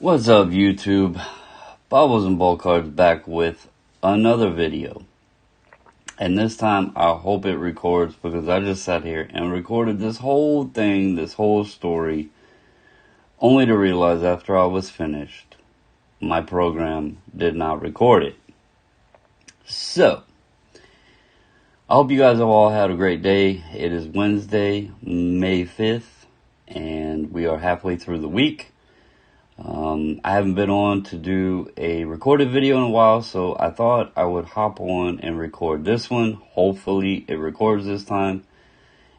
What's up, YouTube? Bubbles and Ball Cards back with another video. And this time, I hope it records because I just sat here and recorded this whole thing, this whole story, only to realize after I was finished, my program did not record it. So, I hope you guys have all had a great day. It is Wednesday, May 5th, and we are halfway through the week. I haven't been on to do a recorded video in a while, so I thought I would hop on and record this one. Hopefully it records this time.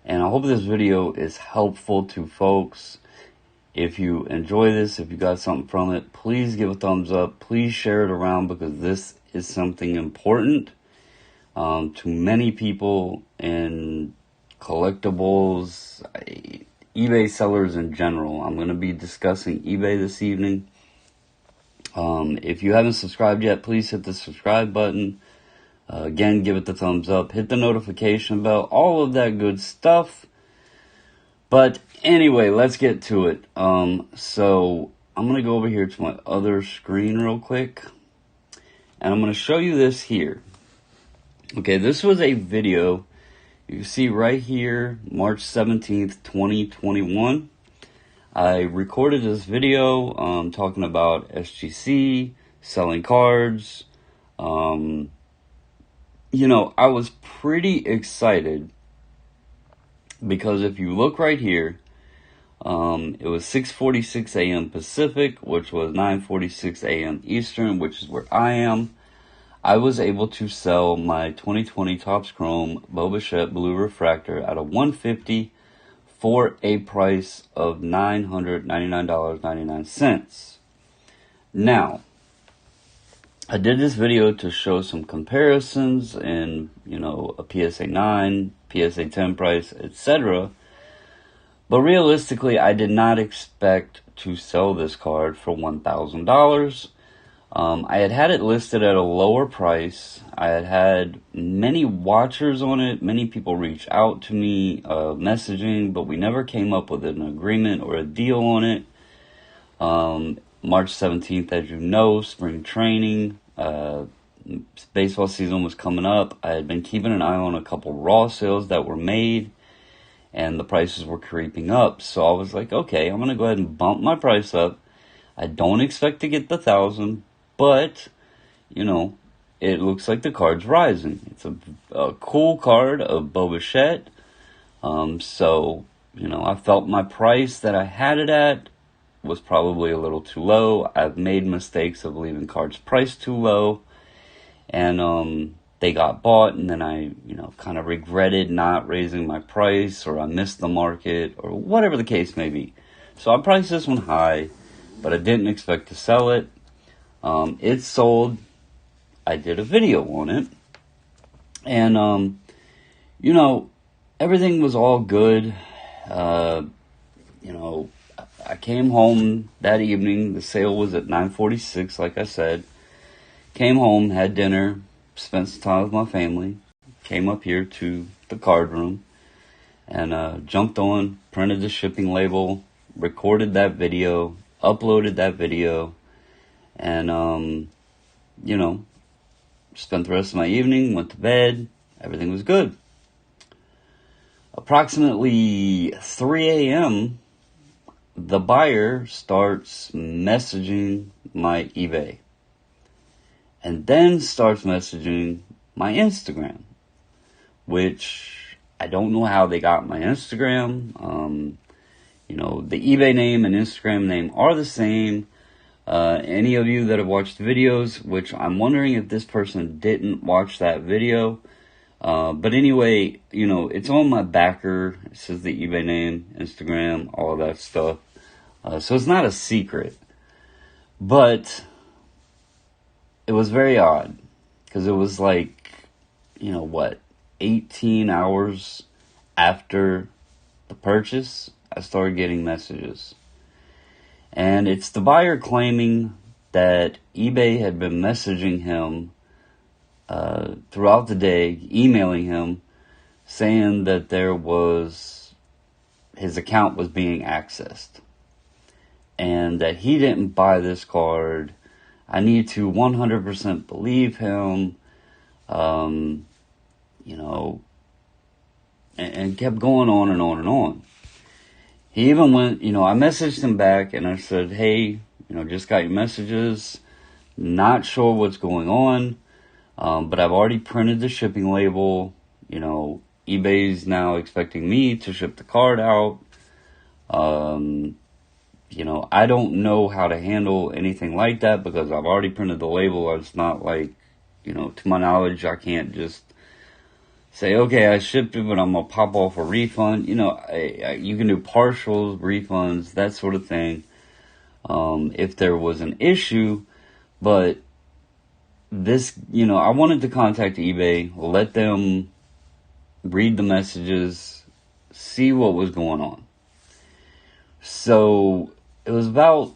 And I hope this video is helpful to folks. If you enjoy this, if you got something from it, please give a thumbs up. Please share it around because this is something important to many people in collectibles, eBay sellers in general. I'm going to be discussing eBay this evening. If you haven't subscribed yet, please hit the subscribe button. Again, give it the thumbs up. Hit the notification bell. All of that good stuff. But anyway, let's get to it. So I'm going to go over here to my other screen real quick. And I'm going to show you this here. Okay, this was a video. You can see right here, March 17th, 2021. I recorded this video talking about SGC, selling cards. You know, I was pretty excited because if you look right here, it was 6:46 a.m. Pacific, which was 9:46 a.m. Eastern, which is where I am. I was able to sell my 2020 Topps Chrome Boba Fett Blue Refractor at a $150 for a price of $999.99. Now, I did this video to show some comparisons and, you know, a PSA 9, PSA 10 price, etc. But realistically, I did not expect to sell this card for $1,000. I had it listed at a lower price. I had many watchers on it. Many people reached out to me, messaging, but we never came up with an agreement or a deal on it. March 17th, as you know, spring training, baseball season was coming up. I had been keeping an eye on a couple raw sales that were made, and the prices were creeping up. So I was like, okay, I'm going to go ahead and bump my price up. I don't expect to get the 1,000. But, you know, it looks like the card's rising. It's a cool card of Boba Fett. So, you know, I felt my price that I had it at was probably a little too low. I've made mistakes of leaving cards priced too low. And they got bought, and then I, you know, kind of regretted not raising my price, or I missed the market, or whatever the case may be. So I priced this one high, but I didn't expect to sell it. It sold. I did a video on it, and you know, everything was all good. You know, I came home that evening. The sale was at 9:46, like I said. Came home, had dinner, spent some time with my family. Came up here to the card room, and jumped on, printed the shipping label, recorded that video, uploaded that video. And, you know, spent the rest of my evening, went to bed, everything was good. Approximately 3 a.m., the buyer starts messaging my eBay. And then starts messaging my Instagram, which I don't know how they got my Instagram. You know, the eBay name and Instagram name are the same. Any of you that have watched videos, which I'm wondering if this person didn't watch that video. But anyway, you know, it's on my backer. It says the eBay name, Instagram, all of that stuff. So it's not a secret. But it was very odd. Because it was like, you know, what, 18 hours after the purchase, I started getting messages. And it's the buyer claiming that eBay had been messaging him throughout the day, emailing him, saying that his account was being accessed. and that he didn't buy this card. I need to 100% believe him, you know, and kept going on and on and on. He even went, I messaged him back and I said, hey, just got your messages, not sure what's going on, but I've already printed the shipping label. eBay's now expecting me to ship the card out. I don't know how to handle anything like that because I've already printed the label. It's not like, to my knowledge, I can't just say, okay, I shipped it, but I'm going to pop off a refund. You can do partials, refunds, that sort of thing, if there was an issue. But this, I wanted to contact eBay, let them read the messages, see what was going on. So it was about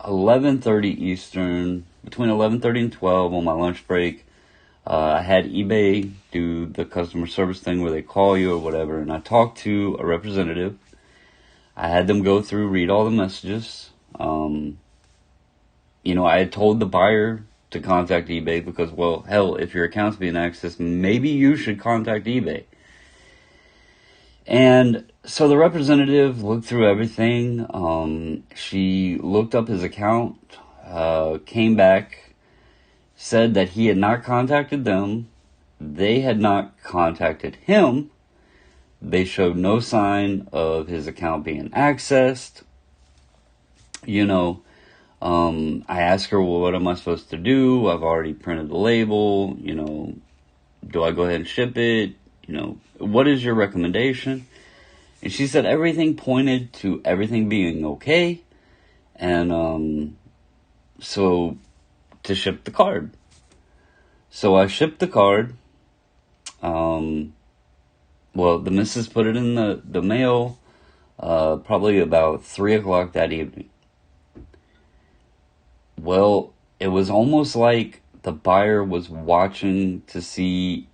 11:30 Eastern, between 11:30 and 12 on my lunch break. I had eBay do the customer service thing where they call you or whatever, and I talked to a representative. I had them go through, read all the messages. I had told the buyer to contact eBay because, well, hell, if your account's being accessed, maybe you should contact eBay. And so the representative looked through everything. She looked up his account, came back, said that he had not contacted them. They had not contacted him. They showed no sign of his account being accessed. I asked her, well, what am I supposed to do? I've already printed the label. Do I go ahead and ship it? What is your recommendation? And she said everything pointed to everything being okay. And so to ship the card. So I shipped the card. The missus put it in the mail probably about 3 o'clock that evening. Well, it was almost like the buyer was watching to see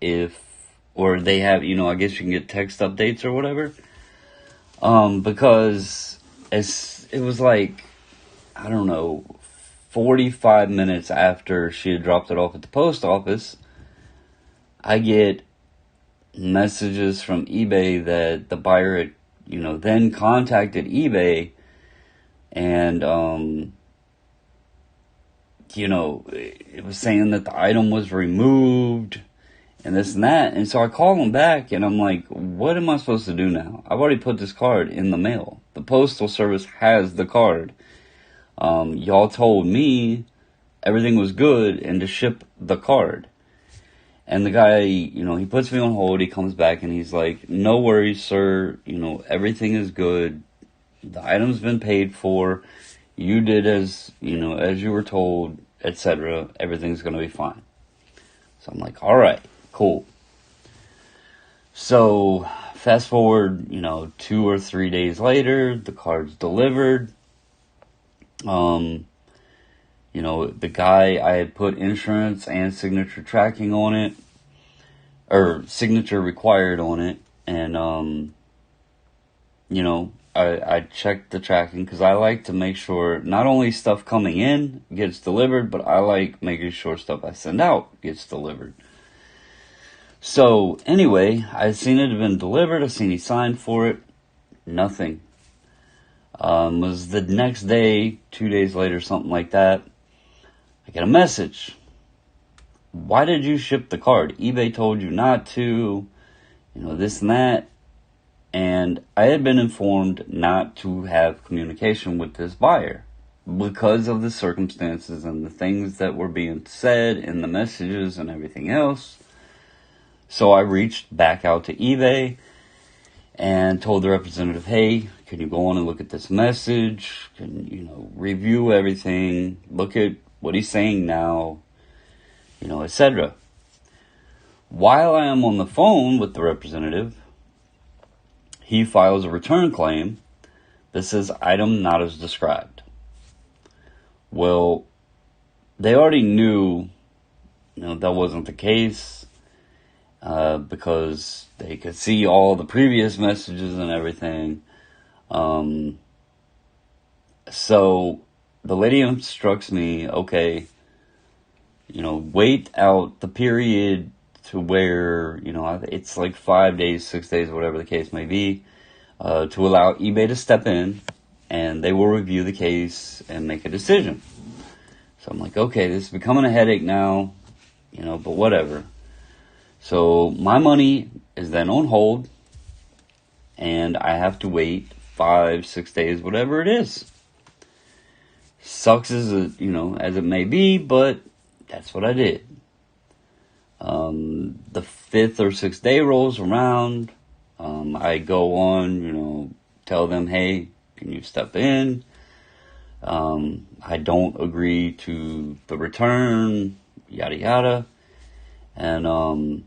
or they have, I guess you can get text updates or whatever. Because it was like, I don't know, 45 minutes after she had dropped it off at the post office, I get messages from eBay that the buyer had, then contacted eBay and, it was saying that the item was removed and this and that. And so I call them back and I'm like, what am I supposed to do now? I've already put this card in the mail. The postal service has the card. Y'all told me everything was good and to ship the card. And the guy, he puts me on hold. He comes back and he's like, no worries, sir. Everything is good. The item's been paid for. You did as you were told, etc. Everything's going to be fine. So I'm like, all right, cool. So fast forward, 2 or 3 days later, the card's delivered. The guy, I had put insurance and signature tracking on it, or signature required on it. And, I checked the tracking because I like to make sure not only stuff coming in gets delivered, but I like making sure stuff I send out gets delivered. So anyway, I seen it had been delivered. I seen he signed for it. Nothing. Was the next day, 2 days later, something like that. I get a message. Why did you ship the card? eBay told you not to, this and that. And I had been informed not to have communication with this buyer because of the circumstances and the things that were being said in the messages and everything else. So I reached back out to eBay and told the representative, hey, can you go on and look at this message? Can, review everything, look at what he's saying now, etc. While I am on the phone with the representative, he files a return claim that says item not as described. Well, they already knew, that wasn't the case, because they could see all the previous messages and everything. So the lady instructs me, okay, wait out the period to where, it's like 5 days, 6 days, whatever the case may be, to allow eBay to step in, and they will review the case and make a decision. So I'm like, okay, this is becoming a headache now, but whatever. So my money is then on hold, and I have to wait 5, 6 days, whatever it is. Sucks as as it may be, but that's what I did. The 5th or 6th day rolls around. I go on, tell them, hey, can you step in? I don't agree to the return, yada yada. And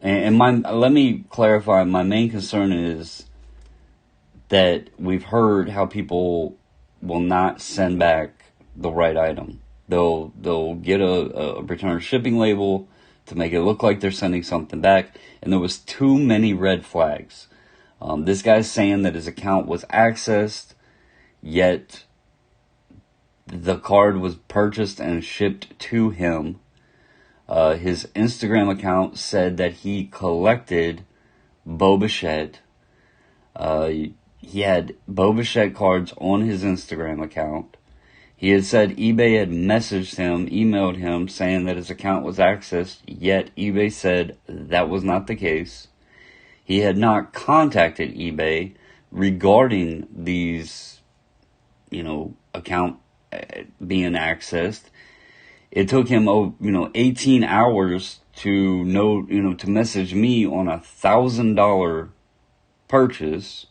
let me clarify, my main concern is that we've heard how people will not send back the right item. They'll get a return shipping label to make it look like they're sending something back, and there was too many red flags. This guy's saying that his account was accessed, yet the card was purchased and shipped to him. His Instagram account said that he collected Boba Fett. He had Boba Fett cards on his Instagram account. He had said eBay had messaged him, emailed him, saying that his account was accessed, yet eBay said that was not the case. He had not contacted eBay regarding these, account being accessed. It took him, 18 hours to message me on $1,000 purchase.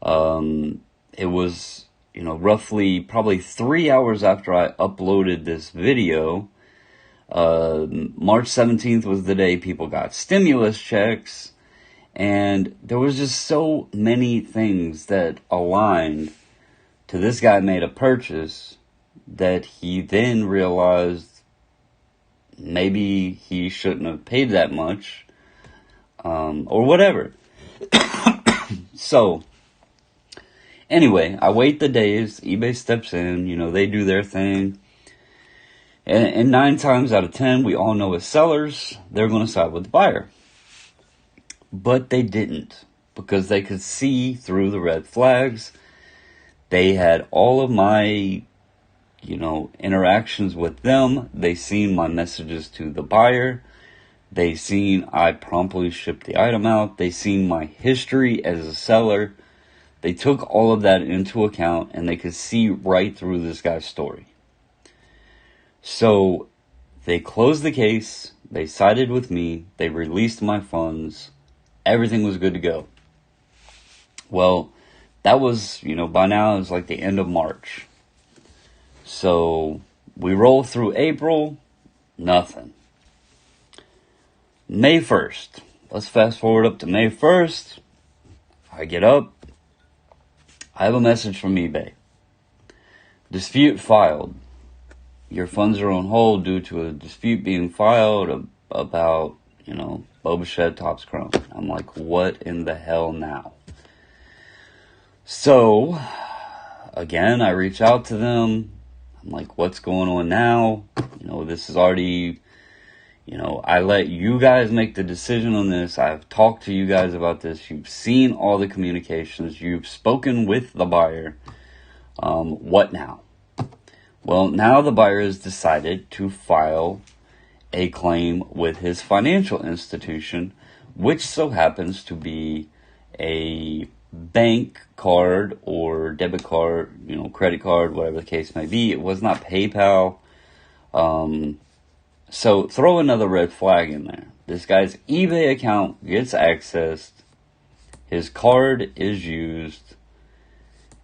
It was, roughly probably 3 hours after I uploaded this video. March 17th was the day people got stimulus checks, and there was just so many things that aligned to this guy made a purchase that he then realized maybe he shouldn't have paid that much, or whatever. So, anyway, I wait the days, eBay steps in, they do their thing. And 9 times out of 10, we all know as sellers, they're going to side with the buyer. But they didn't, because they could see through the red flags. They had all of my, interactions with them. They seen my messages to the buyer. They seen I promptly shipped the item out. They seen my history as a seller. They took all of that into account, and they could see right through this guy's story. So they closed the case. They sided with me. They released my funds. Everything was good to go. Well, that was, by now it was like the end of March. So we roll through April, nothing. May 1st. Let's fast forward up to May 1st. I get up. I have a message from eBay. Dispute filed. Your funds are on hold due to a dispute being filed about, Boba Fett Topps Chrome. I'm like, what in the hell now? So, again, I reach out to them. I'm like, what's going on now? This is already, I let you guys make the decision on this. I've talked to you guys about this. You've seen all the communications. You've spoken with the buyer. What now? Well, now the buyer has decided to file a claim with his financial institution, which so happens to be a bank card or debit card, credit card, whatever the case may be. It was not PayPal. So throw another red flag in there. This guy's eBay account gets accessed. His card is used.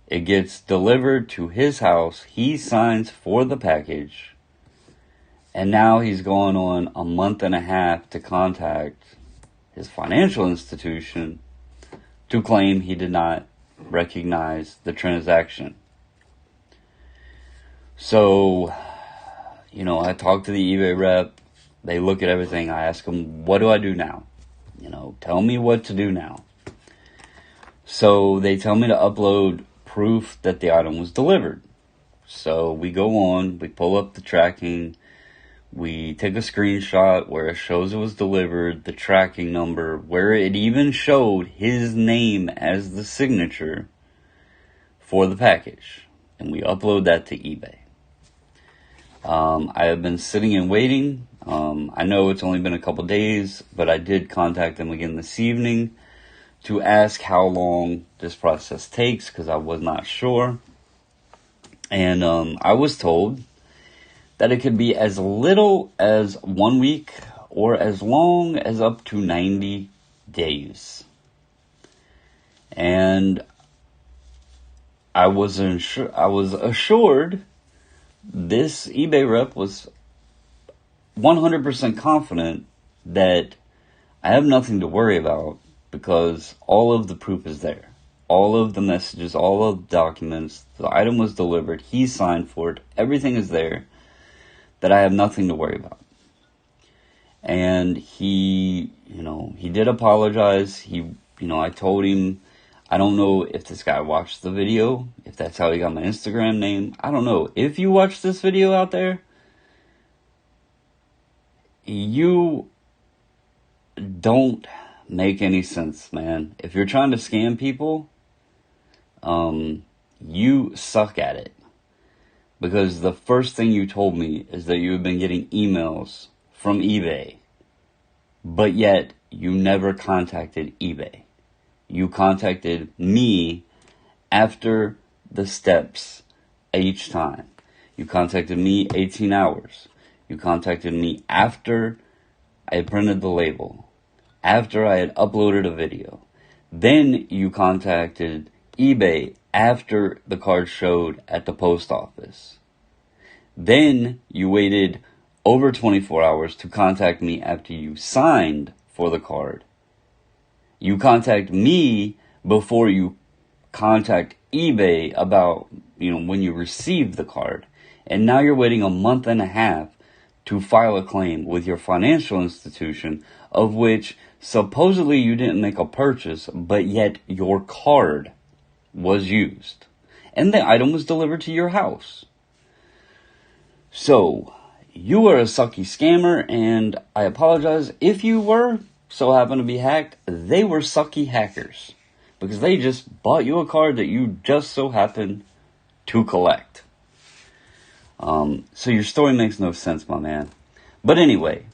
It gets delivered to his house. He signs for the package. And now he's going on a month and a half to contact his financial institution to claim he did not recognize the transaction. So, I talk to the eBay rep. They look at everything. I ask them, what do I do now? Tell me what to do now. So they tell me to upload proof that the item was delivered. So we go on, we pull up the tracking, we take a screenshot where it shows it was delivered, the tracking number, where it even showed his name as the signature for the package. And we upload that to eBay. I have been sitting and waiting. I know it's only been a couple days, but I did contact them again this evening to ask how long this process takes, because I was not sure. And I was told that it could be as little as 1 week or as long as up to 90 days. And I was assured this eBay rep was 100% confident that I have nothing to worry about, because all of the proof is there. All of the messages, all of the documents, the item was delivered, he signed for it, everything is there, that I have nothing to worry about. And he did apologize. I told him, I don't know if this guy watched the video, if that's how he got my Instagram name. I don't know. If you watch this video out there, you don't make any sense, man. If you're trying to scam people, you suck at it. Because the first thing you told me is that you have been getting emails from eBay, but yet you never contacted eBay. You contacted me after the steps each time. You contacted me 18 hours. You contacted me after I had printed the label, after I had uploaded a video. Then you contacted eBay after the card showed at the post office. Then you waited over 24 hours to contact me after you signed for the card. You contact me before you contact eBay about, when you received the card. And now you're waiting a month and a half to file a claim with your financial institution, of which supposedly you didn't make a purchase, but yet your card was used. And the item was delivered to your house. So, you are a sucky scammer, and I apologize if you were so happened to be hacked. They were sucky hackers, because they just bought you a card that you just so happened to collect. So your story makes no sense, my man. But anyway,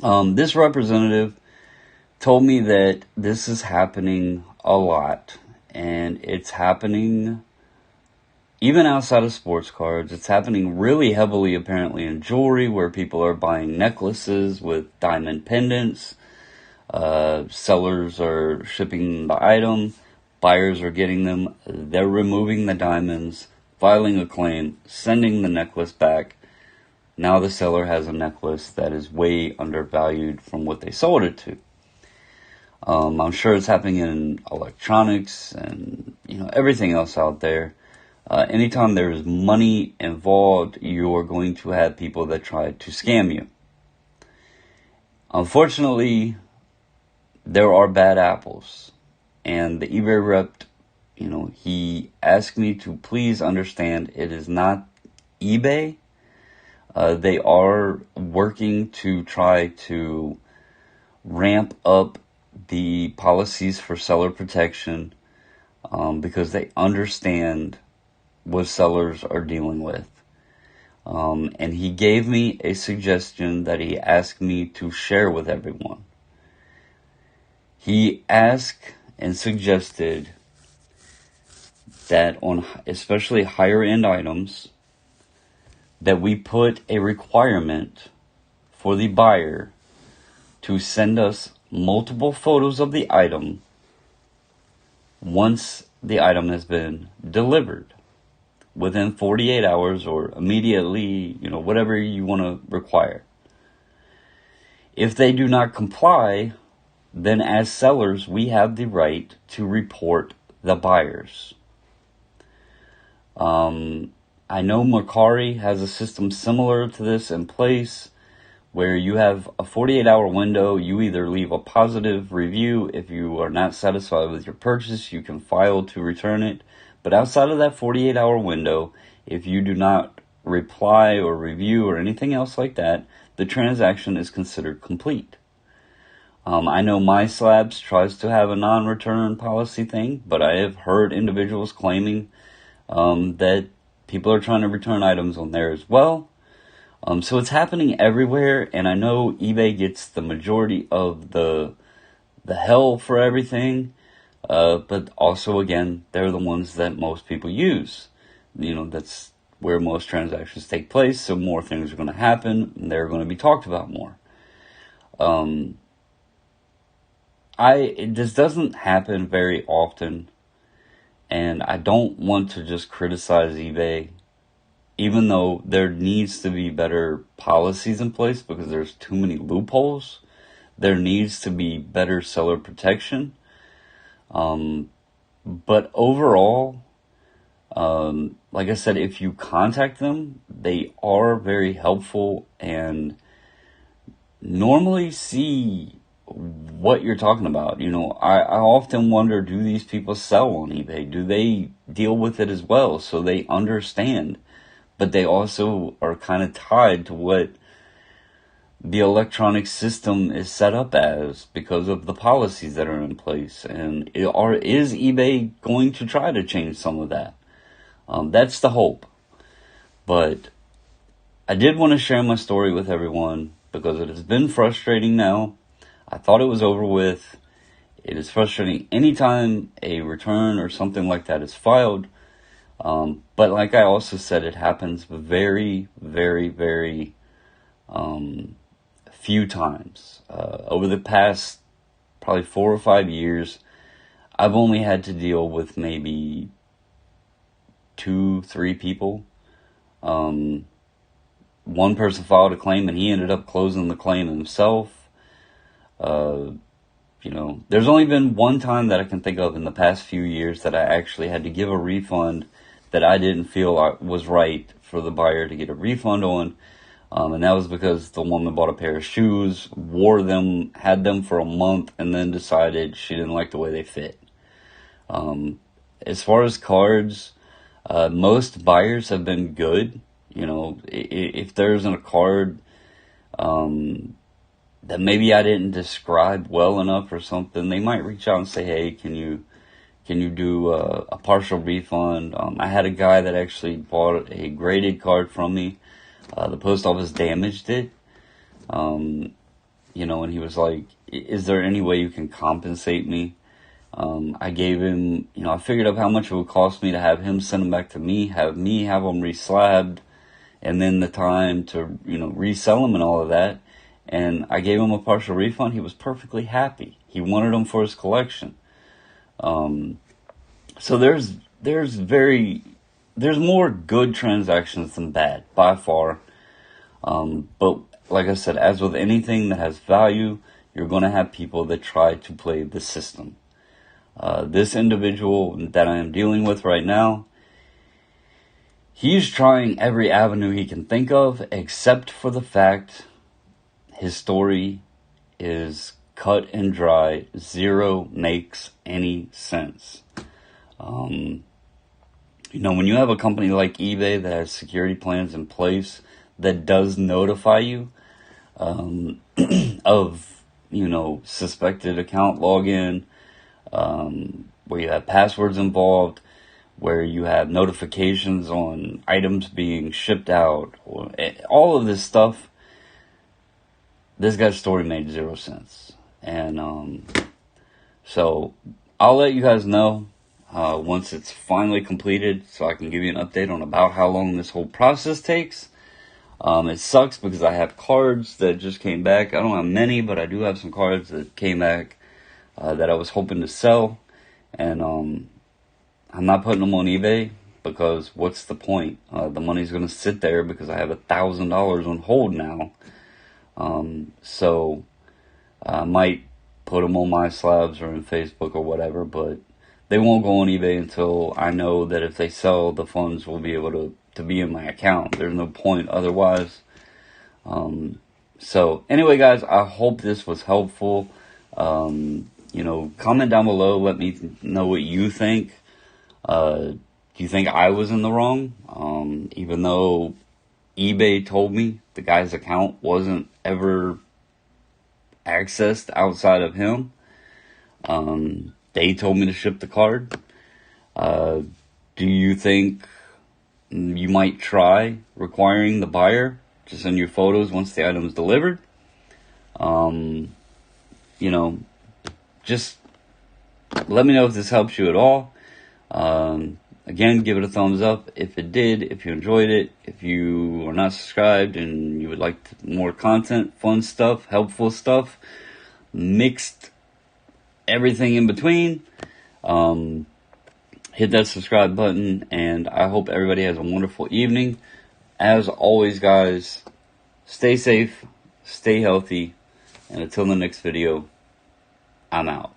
this representative told me that this is happening a lot, and it's happening even outside of sports cards. It's happening really heavily, apparently, in jewelry, where people are buying necklaces with diamond pendants. Sellers are shipping the item. Buyers are getting them. They're removing the diamonds, filing a claim, sending the necklace back. Now the seller has a necklace that is way undervalued from what they sold it to. I'm sure it's happening in electronics and, everything else out there. Anytime there is money involved, you're going to have people that try to scam you. Unfortunately, there are bad apples. And the eBay rep, he asked me to please understand it is not eBay. They are working to try to ramp up the policies for seller protection, because they understand what sellers are dealing with. And he gave me a suggestion that he asked me to share with everyone. He asked and suggested that on especially higher end items, that we put a requirement for the buyer to send us multiple photos of the item once the item has been delivered, within 48 hours or immediately, whatever you want to require. If they do not comply, then as sellers, we have the right to report the buyers. I know Mercari has a system similar to this in place, where you have a 48-hour window. You either leave a positive review. If you are not satisfied with your purchase, you can file to return it. But outside of that 48-hour window, if you do not reply or review or anything else like that, the transaction is considered complete. I know My Slabs tries to have a non-return policy thing, but I have heard individuals claiming that people are trying to return items on there as well. So it's happening everywhere, and I know eBay gets the majority of the hell for everything, but also, again, they're the ones that most people use. That's where most transactions take place, so more things are going to happen, and they're going to be talked about more. This doesn't happen very often, and I don't want to just criticize eBay, even though there needs to be better policies in place because there's too many loopholes. There needs to be better seller protection. But overall, like I said, if you contact them, they are very helpful and normally see what you're talking about. I often wonder, do these people sell on eBay? Do they deal with it as well so they understand? But they also are kind of tied to what the electronic system is set up as because of the policies that are in place. And is eBay going to try to change some of that? That's the hope. But I did want to share my story with everyone because it has been frustrating now. I thought it was over with. It is frustrating anytime a return or something like that is filed. But like I also said, it happens very, very, very few times. Over the past probably 4 or 5 years, I've only had to deal with maybe 2-3 people. One person filed a claim and he ended up closing the claim himself. There's only been one time that I can think of in the past few years that I actually had to give a refund that I didn't feel was right for the buyer to get a refund on. And that was because the woman bought a pair of shoes, wore them, had them for a month, and then decided she didn't like the way they fit. As far as cards, most buyers have been good. If there isn't a card that maybe I didn't describe well enough or something, they might reach out and say, hey, can you do a partial refund? I had a guy that actually bought a graded card from me. The post office damaged it. And he was like, is there any way you can compensate me? I gave him, I figured out how much it would cost me to have him send them back to me, have them reslabbed, and then the time to, resell them and all of that. And I gave him a partial refund. He was perfectly happy. He wanted them for his collection. So there's more good transactions than bad, by far. But like I said, as with anything that has value, you're going to have people that try to play the system. This individual that I am dealing with right now, he's trying every avenue he can think of, except for the fact his story is cut and dry. Zero makes any sense. When you have a company like eBay that has security plans in place that does notify you of, suspected account login, where you have passwords involved, where you have notifications on items being shipped out, or all of this stuff, this guy's story made zero sense. And so I'll let you guys know once it's finally completed, so I can give you an update on about how long this whole process takes. It sucks because I have cards that just came back. I don't have many, but I do have some cards that came back that I was hoping to sell. And I'm not putting them on eBay because what's the point? The money's going to sit there because I have $1,000 on hold now. So I might put them on My Slabs or in Facebook or whatever, but they won't go on eBay until I know that if they sell, the funds will be able to be in my account. There's no point otherwise. So anyway, guys, I hope this was helpful. Comment down below. Let me know what you think. Do you think I was in the wrong? Even though eBay told me the guy's account wasn't ever accessed outside of him. They told me to ship the card. Do you think you might try requiring the buyer to send you photos once the item is delivered? You know, just let me know if this helps you at all. Again, give it a thumbs up if it did, if you enjoyed it. If you are not subscribed and you would like more content, fun stuff, helpful stuff, mixed everything in between, hit that subscribe button, and I hope everybody has a wonderful evening. As always, guys, stay safe, stay healthy, and until the next video, I'm out.